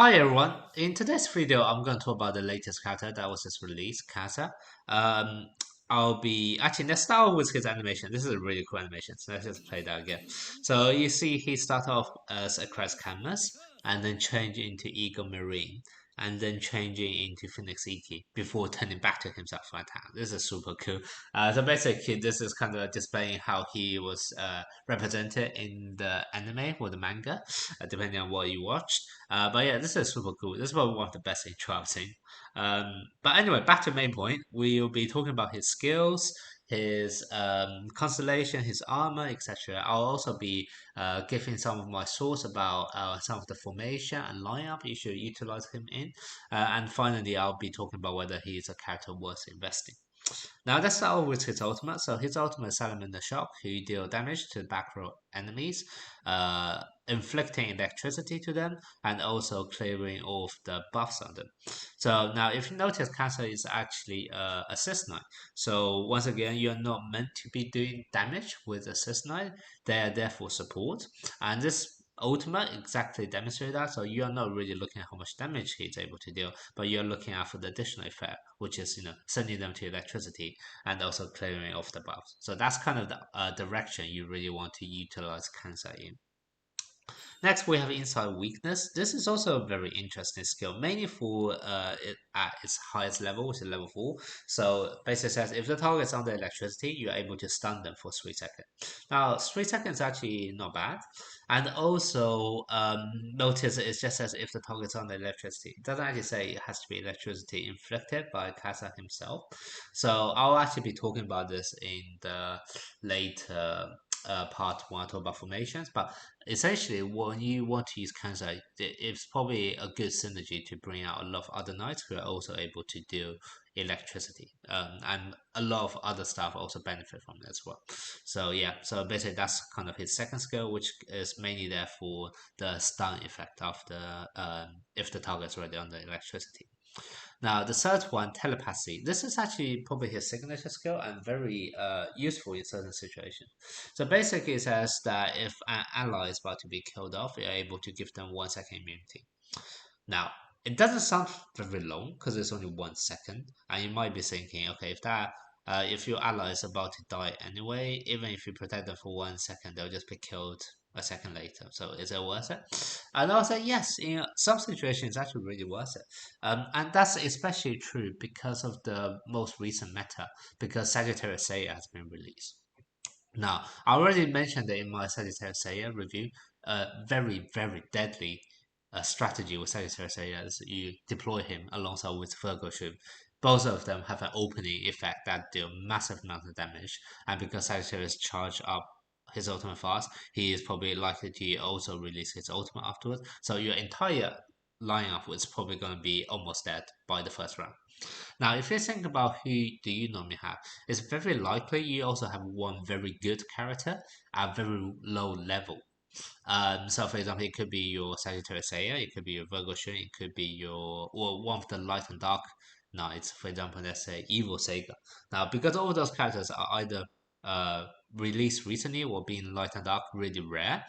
Hi everyone, in today's video I'm going to talk about the latest character that was just released, Kasa. Um, let's start with his animation. This is a really cool animation, so let's just play that again. So you see he started off as a Crash Canvas and then change into Eagle Marine and then changing into Phoenix Iki before turning back to himself right now. This is super cool. So basically this is kind of displaying how he was represented in the anime or the manga, depending on what you watched. But yeah, this is super cool. This is probably one of the best intro I've seen. But anyway, back to the main point. We'll be talking about his skills, his constellation, his armor, etc. I'll also be giving some of my thoughts about some of the formation and lineup you should utilize him in. And finally, I'll be talking about whether he is a character worth investing. Now let's start with his ultimate. So his ultimate is Salamander Shock, who deal damage to back row enemies, inflicting electricity to them, and also clearing off the buffs on them. So now if you notice, Cancer is actually Assist Knight. So once again, you're not meant to be doing damage with Assist Knight. They are there for support. And this ultimate exactly demonstrate that. So you are not really looking at how much damage he's able to deal, but you're looking at for the additional effect, which is sending them to electricity and also clearing off the buffs. So that's kind of the direction you really want to utilize Kansa in. Next, we have Inside Weakness. This is also a very interesting skill, mainly for it at its highest level, which is level 4. So basically says if the target is under electricity, you're able to stun them for 3 seconds. Now, 3 seconds is actually not bad. And also, notice it just says if the target is under electricity. It doesn't actually say it has to be electricity inflicted by Kasa himself. So I'll actually be talking about this in the later part when I talk about formations. But essentially, when you want to use Kansai, it's probably a good synergy to bring out a lot of other knights who are also able to deal electricity. And a lot of other stuff also benefit from it as well. So yeah, so basically that's kind of his second skill, which is mainly there for the stun effect of the if the target's already under electricity. Now, the third one, telepathy. This is actually probably his signature skill and very useful in certain situations. So basically, it says that if an ally is about to be killed off, you're able to give them 1 second immunity. Now, it doesn't sound very long because it's only 1 second, and you might be thinking, okay, if your ally is about to die anyway, even if you protect them for 1 second, they'll just be killed a second later. So is it worth it? And I'll say yes. In some situations, it's actually really worth it. And that's especially true because of the most recent meta, because Sagittarius Seiya has been released. Now, I already mentioned it in my Sagittarius Seiya review. Very, very deadly strategy with Sagittarius Seiya is you deploy him alongside with Virgo Ship. Both of them have an opening effect that deal massive amount of damage, and because Sagittarius charge up his ultimate fast, he is probably likely to also release his ultimate afterwards. So your entire lineup is probably going to be almost dead by the first round. Now, if you think about who do you normally have, it's very likely you also have one very good character at very low level. So for example, it could be your Sagittarius Seiya, it could be your Virgo Shin, it could be your or one of the light and dark knights. For example, let's say Evil Sega. Now, because all those characters are either uh, released recently or being light and dark really rare,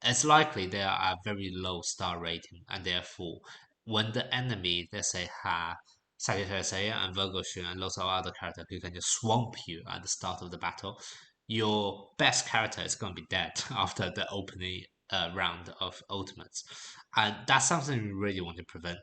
it's likely they are at very low star rating, and therefore, when the enemy, let's say, have Sagittarius Seiya and Virgo Shin and lots of other characters who can just swamp you at the start of the battle, your best character is going to be dead after the opening round of ultimates. And that's something we really want to prevent.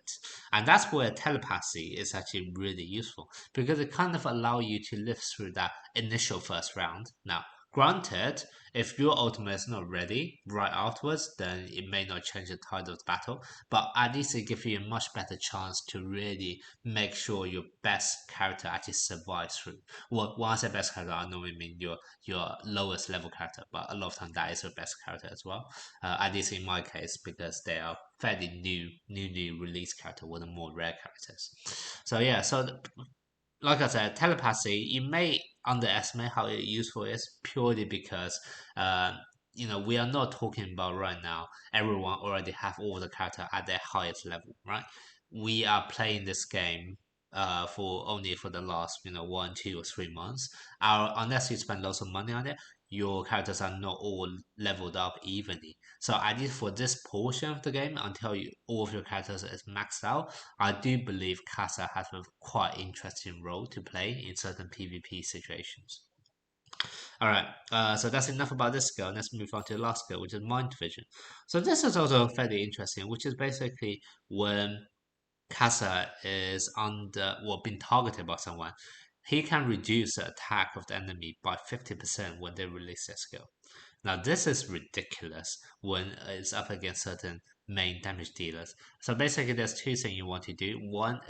And that's where telepathy is actually really useful because it kind of allow you to live through that initial first round. Now, granted, if your ultimate is not ready right afterwards, then it may not change the tide of the battle, but at least it gives you a much better chance to really make sure your best character actually survives through. Well, when I say best character, I normally mean your lowest level character, but a lot of times that is your best character as well. At least in my case, because they are fairly new release character with the more rare characters. So yeah, like I said, telepathy, you may underestimate how useful it is purely because uh, we are not talking about right now everyone already have all the character at their highest level, right? We are playing this game for only for the last 1, 2, or 3 months. Unless you spend lots of money on it, your characters are not all leveled up evenly. So at least for this portion of the game, until all of your characters is maxed out, I do believe Casa has a quite interesting role to play in certain PvP situations. All right, so that's enough about this skill. Let's move on to the last skill, which is Mind Vision. So this is also fairly interesting, which is basically when Casa is under or being targeted by someone, he can reduce the attack of the enemy by 50% when they release their skill. Now, this is ridiculous when it's up against certain main damage dealers. So basically, there's two things you want to do. One,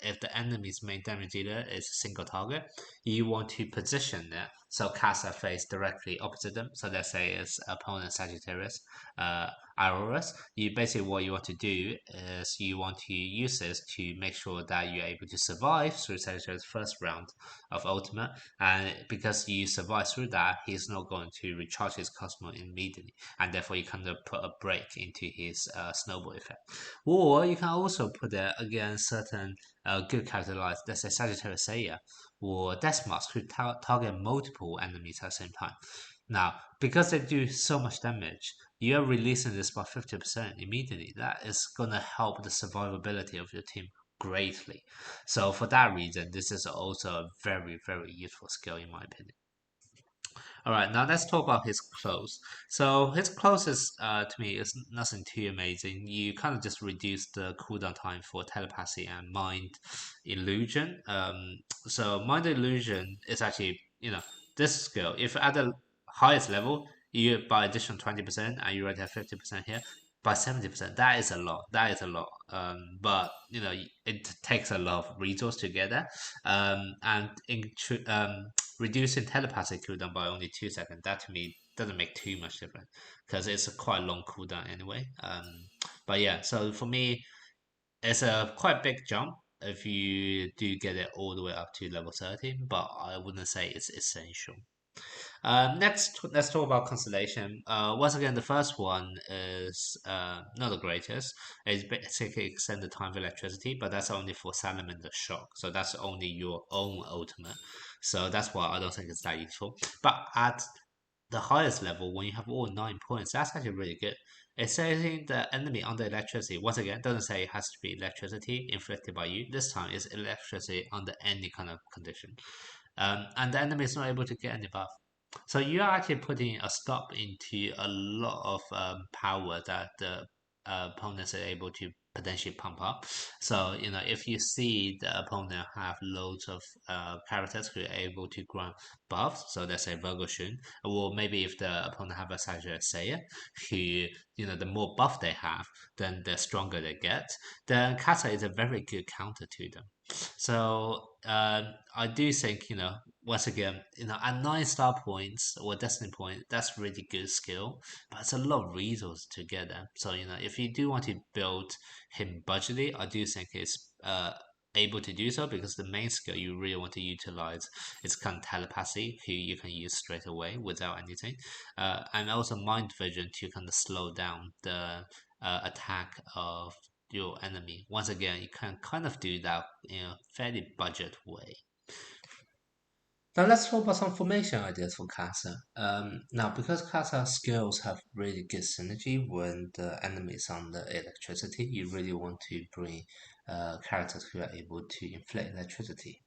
if the enemy's main damage dealer is a single target, you want to position it so Casa face directly opposite them. So let's say it's opponent Sagittarius, uh, Aurorus. You basically what you want to do is you want to use this to make sure that you're able to survive through Sagittarius' first round of ultimate, and because you survive through that, he's not going to recharge his Cosmo immediately, and therefore you kind of put a break into his snowball effect. Or you can also put it against certain good characters like, let's say, Sagittarius Seiya or Deathmask, who target multiple enemies at the same time. Now, because they do so much damage, you're releasing this by 50% immediately. That is going to help the survivability of your team greatly. So for that reason, this is also a very, very useful skill in my opinion. All right, now let's talk about his clothes. So his clothes is, to me, is nothing too amazing. You kind of just reduce the cooldown time for telepathy and mind illusion. So mind illusion is actually, this skill. If at the highest level, you by additional 20% and you already have 50% here, by 70%, that is a lot. That is a lot. But it takes a lot of resource to get that. And reducing telepathy cooldown by only 2 seconds, that to me doesn't make too much difference because it's a quite long cooldown anyway. But yeah, so for me, it's a quite big jump if you do get it all the way up to level 30, but I wouldn't say it's essential. Next, let's talk about Constellation. Once again, the first one is not the greatest. It's basically extend the time of electricity, but that's only for Salamander Shock. So that's only your own ultimate. So that's why I don't think it's that useful. But at the highest level, when you have all 9 points, that's actually really good. It's saying the enemy under electricity. Once again, doesn't say it has to be electricity inflicted by you. This time it's electricity under any kind of condition. And the enemy is not able to get any buff. So you are actually putting a stop into a lot of power that the opponents are able to potentially pump up. So if you see the opponent have loads of characters who are able to grant buffs, so let's say Virgo Shun, or maybe if the opponent have a Sagittarius Seiya, who the more buff they have, then the stronger they get. Then Kata is a very good counter to them. So I do think once again at 9 star points or destiny point, that's really good skill, but it's a lot of resources to get them. So if you do want to build him budgetly, I do think it's able to do so because the main skill you really want to utilize is kind of telepathy, who you can use straight away without anything, and also mind vision to kind of slow down the attack of your enemy. Once again, you can kind of do that in a fairly budget way. Now let's talk about some formation ideas for Casa. Now because Casa skills have really good synergy when the enemy is under electricity, you really want to bring characters who are able to inflict electricity.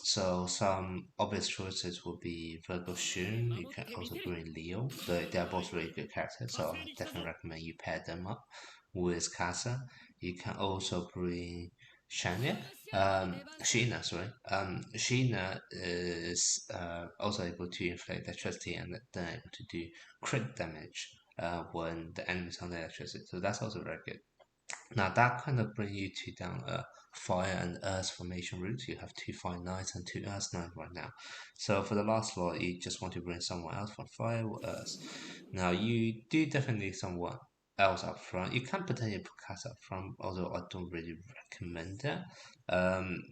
So some obvious choices would be Virgo Shun. You can also bring Leo. They are both really good characters, so I definitely recommend you pair them up with Casa. You can also bring Shania. Sheena, sorry. Sheena is also able to inflict electricity and then able to do crit damage when the enemy's under electricity. So that's also very good. Now that kind of brings you to down a fire and earth formation route. You have two fire knights and two earth knights right now. So for the last slot, you just want to bring someone else from fire or earth. Now you do definitely need someone else up front. You can potentially put Kata up front, although I don't really recommend it.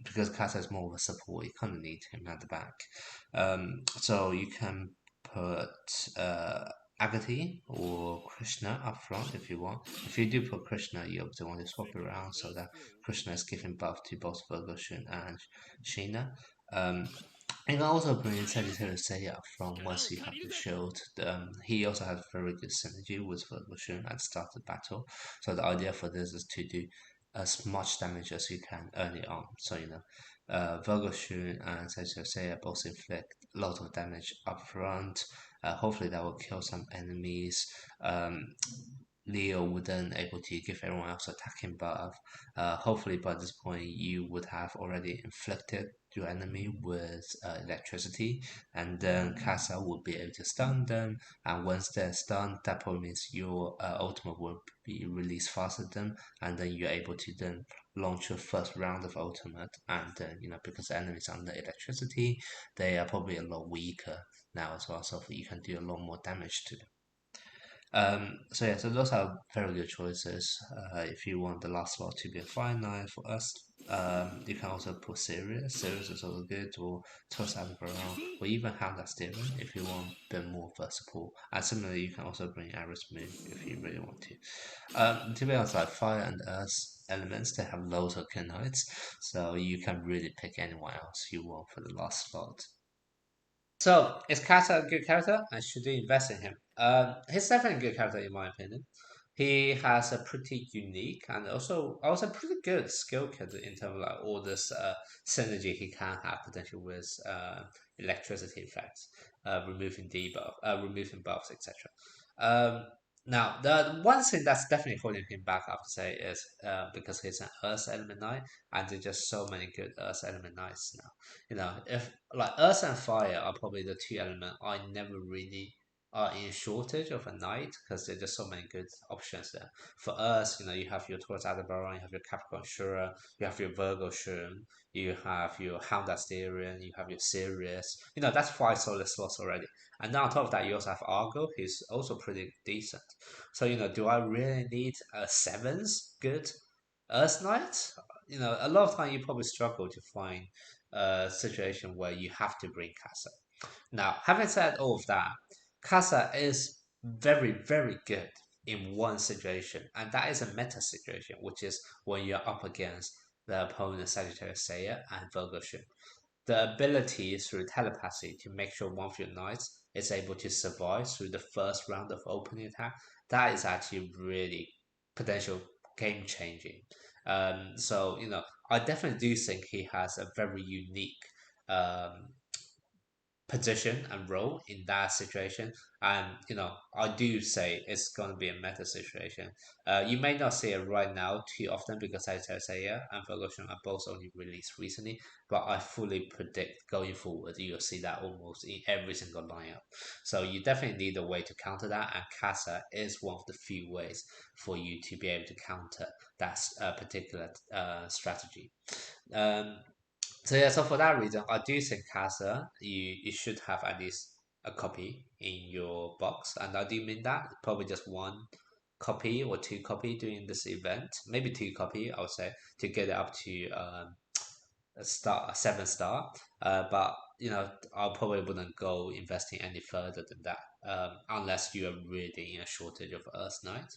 Because Kata is more of a support, you kind of need him at the back. So you can put Agati or Krishna up front if you want. If you do put Krishna, you obviously want to swap it around so that Krishna is giving buff to both Virgo Shun and Sheena. And also bring Sagittarius Seiya from once you have the shield. He also has very good synergy with Revolution at the start of the battle. So the idea for this is to do as much damage as you can early on. So Virgo Shun and Sagittarius Seiya both inflict a lot of damage up front. Hopefully that will kill some enemies. Um, Leo would then able to give everyone else attacking buff. Hopefully by this point you would have already inflicted your enemy with electricity, and then Casa will be able to stun them. And once they're stunned, that probably means your ultimate will be released faster than them, and then you're able to then launch your first round of ultimate. And then because the enemies under electricity, they are probably a lot weaker now as well, so you can do a lot more damage to them. So yeah, so those are very good choices. If you want the last slot to be a fine nine for us, you can also put Sirius. Sirius is also good, or toss Aldebaran, or even have that Steven if you want a bit more versatile. And similarly, you can also bring Aris Moon if you really want to. To be honest, like fire and earth elements, they have loads of Kenites, so you can really pick anyone else you want for the last slot. So, is Kata a good character? And should you invest in him? He's definitely a good character in my opinion. He has a pretty unique and also pretty good skill kit in terms of like all this synergy he can have potential with electricity effects, removing buffs, etc. Um, Now, the one thing that's definitely holding him back, I have to say, is because he's an Earth Element Knight, and there's just so many good Earth Element Knights now. If like earth and fire are probably the two elements I never really are in shortage of a knight because there's just so many good options there. For earth, you have your Taurus Aldebaran, you have your Capricorn Shura, you have your Virgo Shun, you have your Hound Asterion, you have your Sirius. That's five solid slots already. And then on top of that, you also have Argo, who's also pretty decent. So, do I really need a seventh good Earth Knight? A lot of time you probably struggle to find a situation where you have to bring Casa. Now, having said all of that, Casa is very, very good in one situation, and that is a meta situation, which is when you're up against the opponent Sagittarius Seiya and Virgo Shin. The ability through telepathy to make sure one of your knights is able to survive through the first round of opening attack, that is actually really potential game changing. So I definitely do think he has a very unique um, position and role in that situation. And I do say it's going to be a meta situation. You may not see it right now too often because Isaiah and Ferguson are both only released recently, but I fully predict going forward you'll see that almost in every single lineup. So you definitely need a way to counter that, and Casa is one of the few ways for you to be able to counter that particular strategy. Um, so for that reason, I do think Casa, you should have at least a copy in your box, and I do mean that probably just one copy or two copy during this event, maybe two copy, I would say, to get it up to a 7 star. But I probably wouldn't go investing any further than that, unless you are really in a shortage of Earth Knight.